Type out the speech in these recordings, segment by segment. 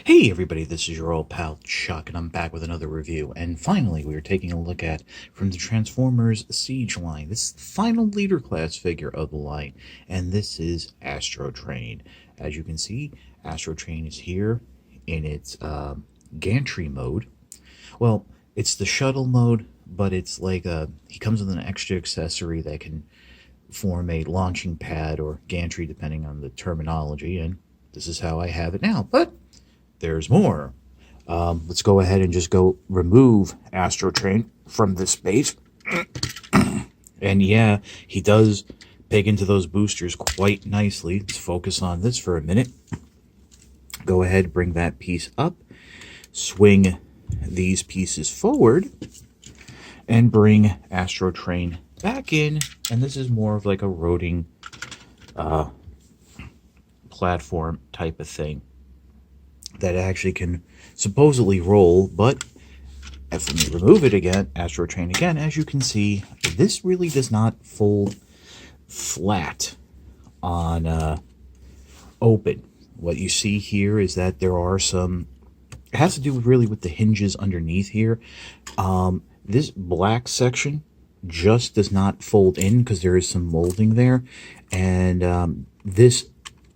Hey everybody, this is your old pal Chuck, and I'm back with another review. And finally, we are taking a look at from the Transformers Siege line. This is the final leader class figure of the line, and this is Astrotrain. As you can see, Astrotrain is here in its gantry mode. Well, it's the shuttle mode, but it's like he comes with an extra accessory that can form a launching pad or gantry, depending on the terminology. And this is how I have it now, but there's more. Let's go ahead and just go remove Astrotrain from this space. And yeah, he does peg into those boosters quite nicely. Let's focus on this for a minute. Go ahead, bring that piece up, swing these pieces forward, and bring Astrotrain back in. And this is more of like a rotating platform type of thing that actually can supposedly roll, but if we remove it again, Astrotrain again, as you can see, this really does not fold flat on open. What you see here is that there are some, it has to do really with the hinges underneath here. This black section just does not fold in because there is some molding there, and this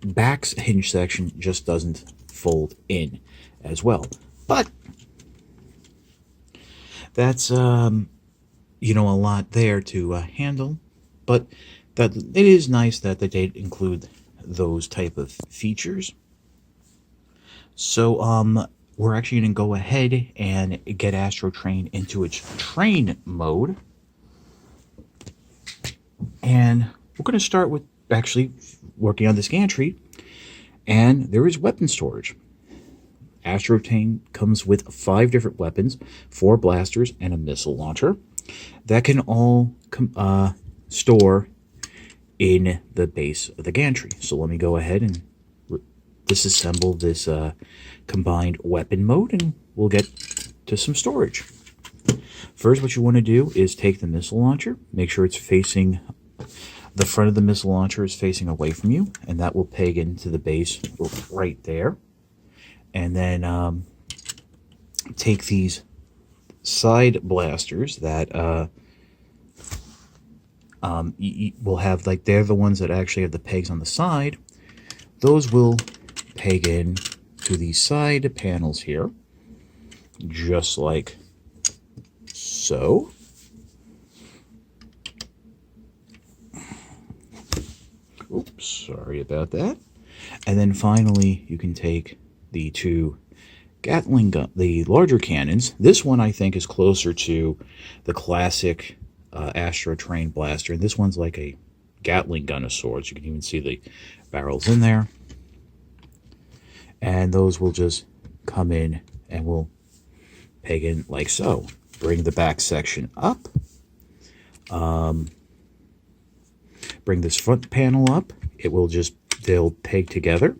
back hinge section just doesn't fold in as well. But that's a lot there to handle, but that it is nice that they did include those type of features. So we're actually going to go ahead and get Astrotrain into its train mode, and we're going to start with actually working on this gantry. And there is weapon storage. Astrotrain comes with 5 different weapons, 4 blasters, and a missile launcher that can all store in the base of the gantry. So let me go ahead and disassemble this combined weapon mode, and we'll get to some storage. First, what you want to do is take the missile launcher, make sure it's facing, the front of the missile launcher is facing away from you, and that will peg into the base right there. And then take these side blasters that will have, like, they're the ones that actually have the pegs on the side. Those will peg in to the side panels here, just like so. Oops, sorry about that. And then finally, you can take the 2 Gatling gun, the larger cannons. This one I think is closer to the classic Astrotrain blaster, and this one's like a Gatling gun of sorts. You can even see the barrels in there. And those will just come in and will peg in like so. Bring the back section up. Bring this front panel up. It will just, they'll peg together.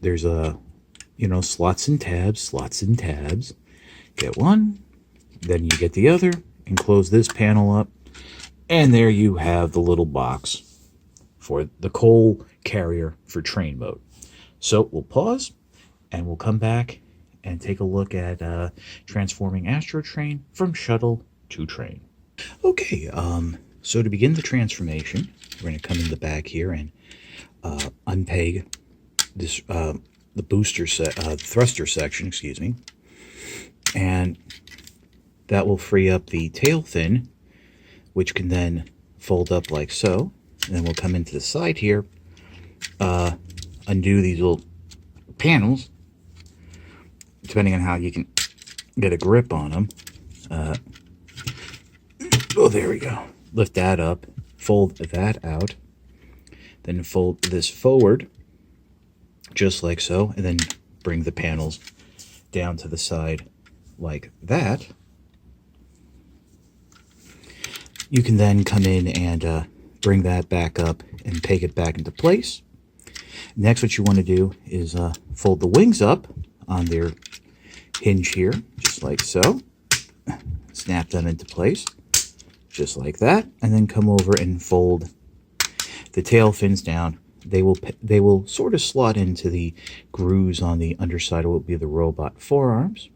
There's a, slots and tabs. Get one, then you get the other, and close this panel up. And there you have the little box for the coal carrier for train mode. So we'll pause, and we'll come back and take a look at transforming Astrotrain from shuttle to train. Okay, so to begin the transformation, we're going to come in the back here and unpeg this the booster thruster section, excuse me, and that will free up the tail fin, which can then fold up like so. And then we'll come into the side here, undo these little panels, depending on how you can get a grip on them. Oh, there we go. Lift that up, fold that out, then fold this forward, just like so, and then bring the panels down to the side like that. You can then come in and bring that back up and peg it back into place. Next, what you want to do is fold the wings up on their hinge here, just like so. Snap them into place, just like that, and then come over and fold the tail fins down they will sort of slot into the grooves on the underside of what will be the robot forearms.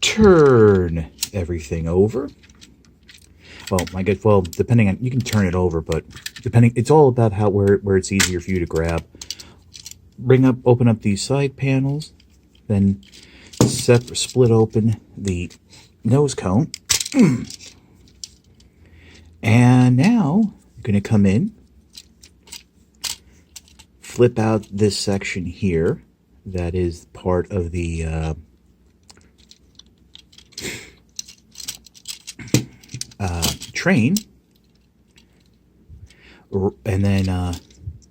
Turn everything over. Well, depending on, you can turn it over, but it's all about where it's easier for you to grab. Open up these side panels, then split open the nose cone, and now you're going to come in, flip out this section here that is part of the train, and then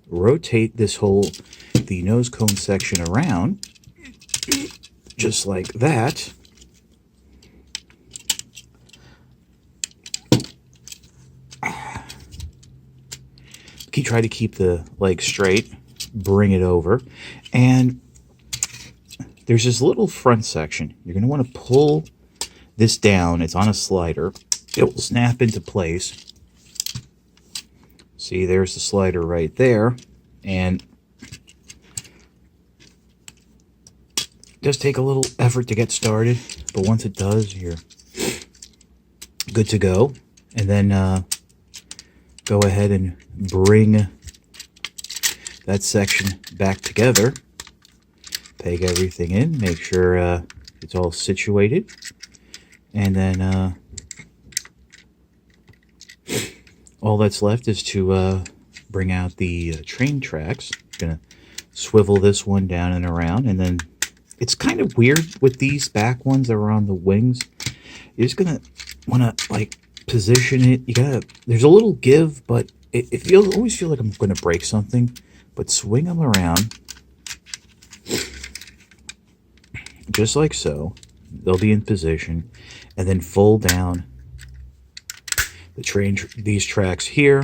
rotate the nose cone section around, just like that. Try to keep the leg straight, bring it over, and there's this little front section. You're going to want to pull this down. It's on a slider. It will snap into place. See, there's the slider right there. And it does take a little effort to get started, but once it does, you're good to go. And then go ahead and bring that section back together. Peg everything in, make sure it's all situated. And then all that's left is to bring out the train tracks. Gonna swivel this one down and around, and then it's kind of weird with these back ones that are on the wings. You're just gonna want to like position it. There's a little give, but it always feel like I'm gonna break something. But swing them around just like so. They'll be in position, and then fold down these tracks here,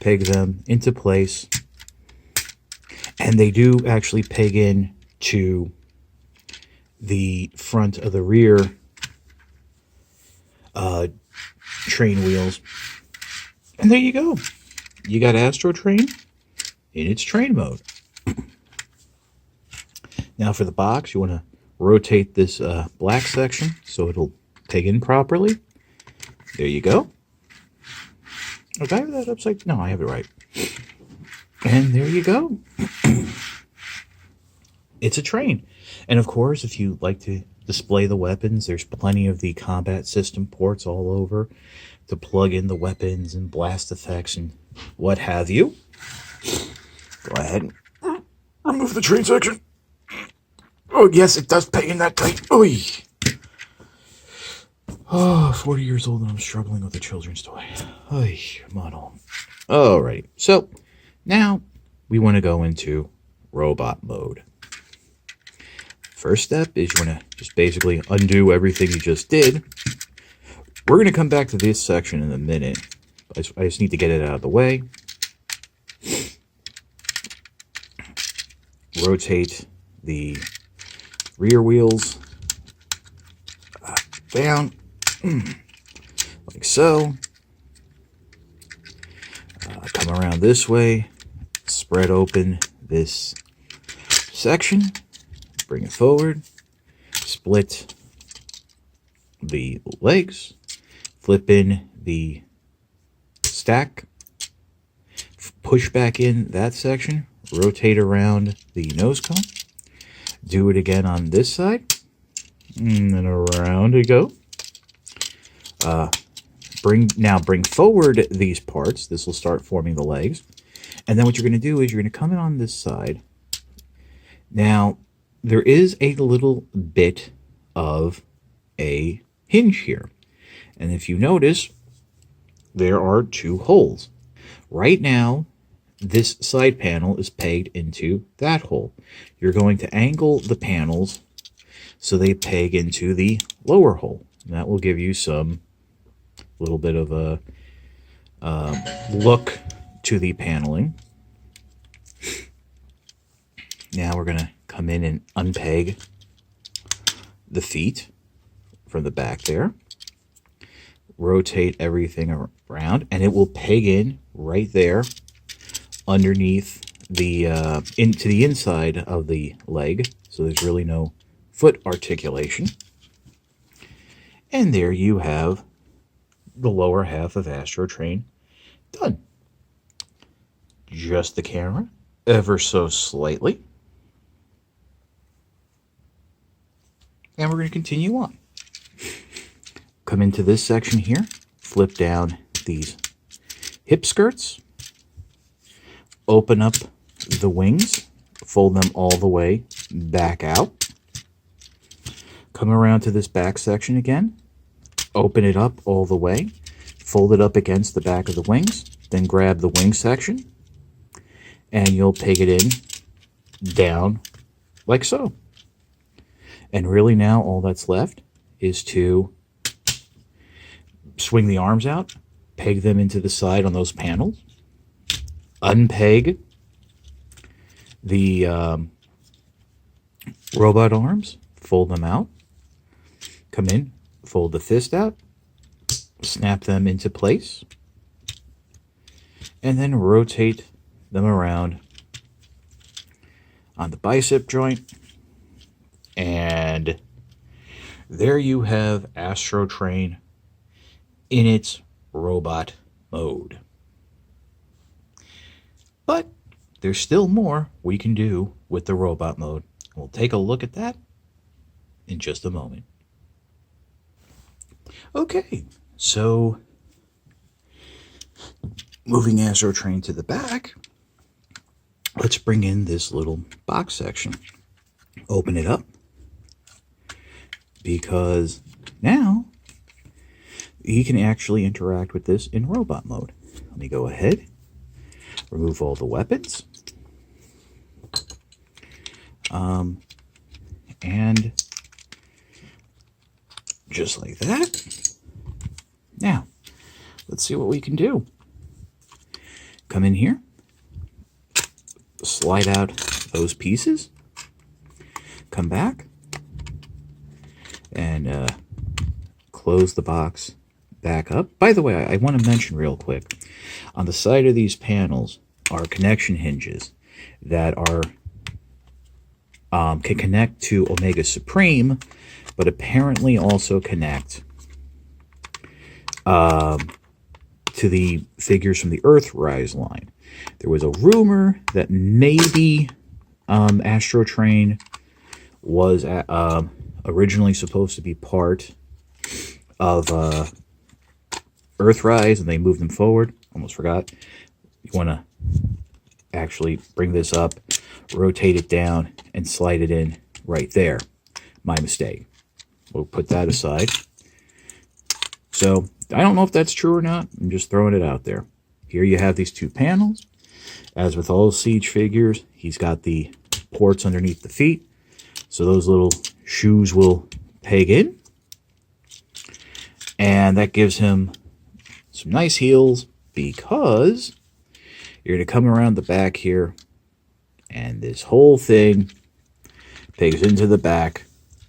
peg them into place, and they do actually peg in to the front of the rear train wheels. And there you go. You got Astrotrain in its train mode. Now for the box, you want to rotate this black section so it'll peg in properly. There you go. Did I have that upside? No, I have it right. And there you go. It's a train. And of course, if you like to display the weapons, there's plenty of the combat system ports all over to plug in the weapons and blast effects and what have you. Go ahead and remove the train section. Oh, yes, it does peg in that tight. Oy. Oh, 40 years old and I'm struggling with a children's toy. Oy, model. Alright, so now we want to go into robot mode. First step is you want to just basically undo everything you just did. We're going to come back to this section in a minute. I just need to get it out of the way. Rotate the rear wheels down like so. Come around this way, spread open this section, bring it forward, split the legs, flip in the stack, push back in that section, rotate around the nose cone, do it again on this side, and then around you go. Bring forward these parts. This will start forming the legs. And then what you're going to do is you're going to come in on this side. Now, there is a little bit of a hinge here. And if you notice, there are two holes. Right now, this side panel is pegged into that hole. You're going to angle the panels so they peg into the lower hole. And that will give you some little bit of a look to the paneling. Now we're going to come in and unpeg the feet from the back there. Rotate everything around, and it will peg in right there underneath into the inside of the leg, so there's really no foot articulation. And there you have the lower half of Astrotrain done. Just the camera, ever so slightly. And we're going to continue on. Come into this section here, flip down these hip skirts, open up the wings, fold them all the way back out. Come around to this back section again, open it up all the way, fold it up against the back of the wings, then grab the wing section, and you'll peg it in down like so. And really now all that's left is to swing the arms out, peg them into the side on those panels, unpeg the robot arms, fold them out, come in, fold the fist out, snap them into place, and then rotate them around on the bicep joint. And there you have Astrotrain in its robot mode. But there's still more we can do with the robot mode. We'll take a look at that in just a moment. Okay, so moving Astrotrain to the back, let's bring in this little box section. Open it up, because now he can actually interact with this in robot mode. Let me go ahead, remove all the weapons, and just like that. Now, let's see what we can do. Come in here, slide out those pieces, come back, and close the box back up. By the way, I want to mention real quick, on the side of these panels are connection hinges that are can connect to Omega Supreme, but apparently also connect to the figures from the Earthrise line. There was a rumor that maybe Astrotrain was originally supposed to be part of Earthrise, and they moved them forward. Almost forgot. You want to actually bring this up, rotate it down, and slide it in right there. My mistake. We'll put that aside. So, I don't know if that's true or not. I'm just throwing it out there. Here you have these two panels. As with all Siege figures, he's got the ports underneath the feet, so those little shoes will peg in. And that gives him some nice heels, because you're going to come around the back here, and this whole thing pegs into the back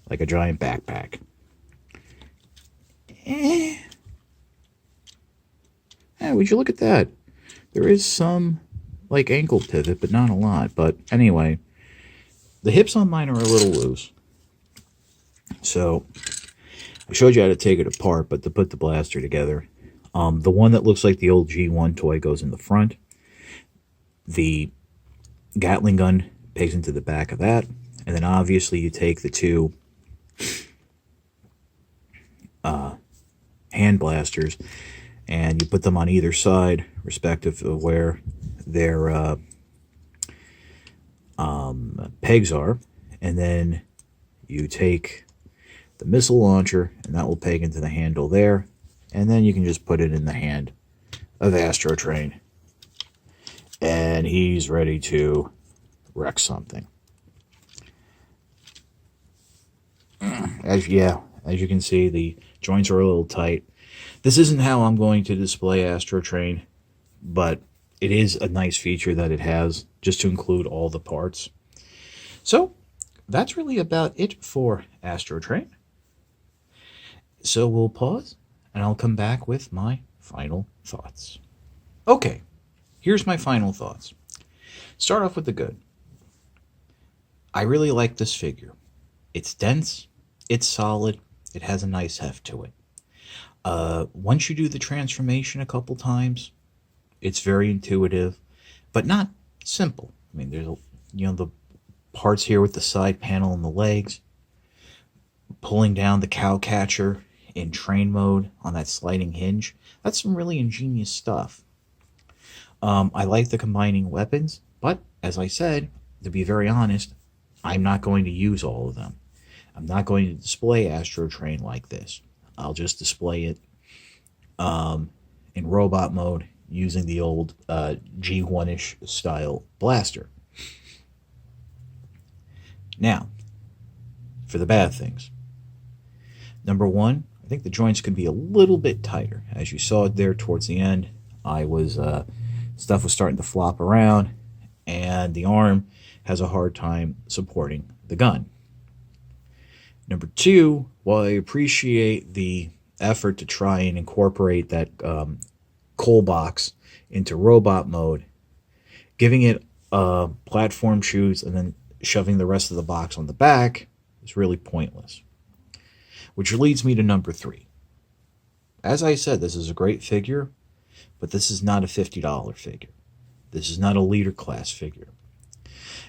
like a giant backpack. Would you look at that? There is some like ankle pivot, but not a lot. But anyway, the hips on mine are a little loose. So I showed you how to take it apart, but to put the blaster together, the one that looks like the old G1 toy goes in the front. The Gatling gun pegs into the back of that. And then obviously you take the two hand blasters and you put them on either side, respective of where their pegs are. And then you take the missile launcher, and that will peg into the handle there. And then you can just put it in the hand of Astrotrain, and he's ready to wreck something. As you can see, the joints are a little tight. This isn't how I'm going to display Astrotrain, but it is a nice feature that it has, just to include all the parts. So that's really about it for Astrotrain. So we'll pause, and I'll come back with my final thoughts. Okay, here's my final thoughts. Start off with the good. I really like this figure. It's dense, it's solid, it has a nice heft to it. Once you do the transformation a couple times, it's very intuitive, but not simple. I mean, there's the parts here with the side panel and the legs, pulling down the cow catcher in train mode on that sliding hinge. That's some really ingenious stuff. I like the combining weapons, but as I said, to be very honest, I'm not going to use all of them. I'm not going to display Astrotrain like this. I'll just display it in robot mode using the old G1-ish style blaster. Now, for the bad things. Number one, I think the joints could be a little bit tighter. As you saw there towards the end, stuff was starting to flop around, and the arm has a hard time supporting the gun. Number two, while I appreciate the effort to try and incorporate that coal box into robot mode, giving it platform shoes and then shoving the rest of the box on the back is really pointless. Which leads me to number three. As I said, this is a great figure, but this is not a $50 figure. This is not a leader class figure.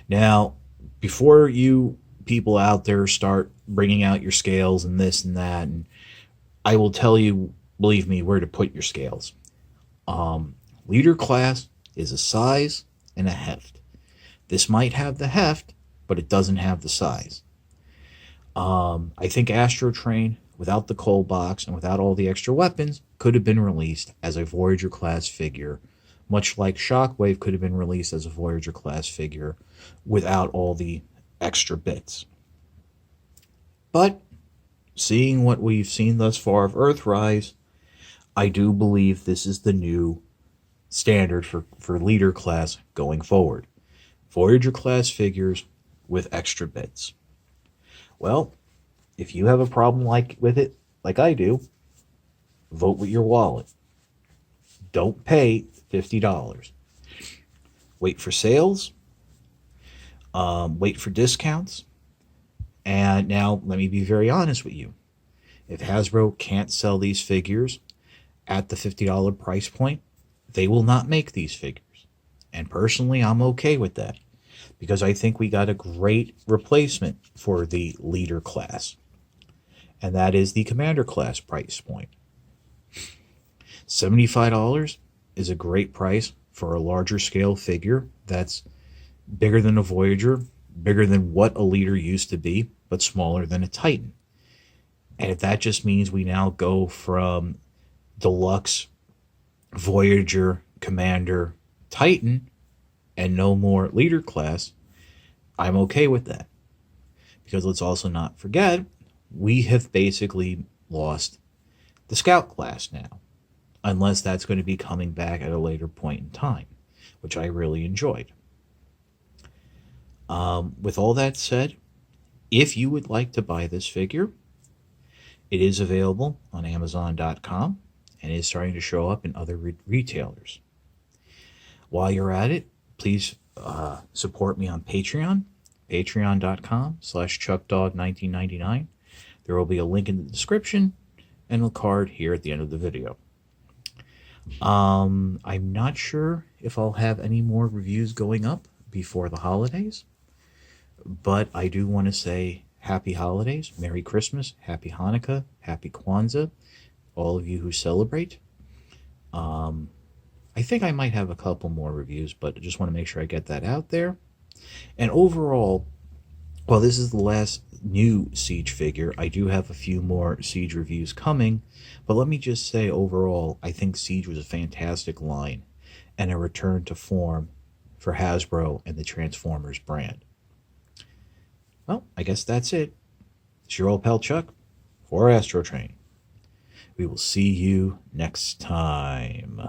Now, before you people out there start bringing out your scales and this and that, and I will tell you, believe me, where to put your scales. Leader class is a size and a heft. This might have the heft, but it doesn't have the size. I think Astrotrain, without the coal box and without all the extra weapons, could have been released as a Voyager class figure, much like Shockwave could have been released as a Voyager class figure without all the extra bits. But seeing what we've seen thus far of Earthrise, I do believe this is the new standard for leader class going forward. Voyager class figures with extra bits. Well, if you have a problem with it, like I do, vote with your wallet. Don't pay $50. Wait for sales. Wait for discounts. And now, let me be very honest with you. If Hasbro can't sell these figures at the $50 price point, they will not make these figures. And personally, I'm okay with that, because I think we got a great replacement for the leader class, and that is the commander class price point. $75 is a great price for a larger scale figure that's bigger than a Voyager, bigger than what a leader used to be, but smaller than a Titan. And if that just means we now go from deluxe, Voyager, Commander, Titan, and no more leader class, I'm okay with that. Because let's also not forget, we have basically lost the Scout class now. Unless that's going to be coming back at a later point in time, which I really enjoyed. With all that said, if you would like to buy this figure, it is available on Amazon.com and is starting to show up in other retailers. While you're at it, please support me on Patreon, patreon.com/ChuckDog1999. There will be a link in the description and a card here at the end of the video. I'm not sure if I'll have any more reviews going up before the holidays, but I do want to say happy holidays, Merry Christmas, Happy Hanukkah, Happy Kwanzaa, all of you who celebrate. I think I might have a couple more reviews, but I just want to make sure I get that out there. And overall, while this is the last new Siege figure, I do have a few more Siege reviews coming, but let me just say overall, I think Siege was a fantastic line and a return to form for Hasbro and the Transformers brand. Well, I guess that's it. It's your old pal Chuck for Astrotrain. We will see you next time.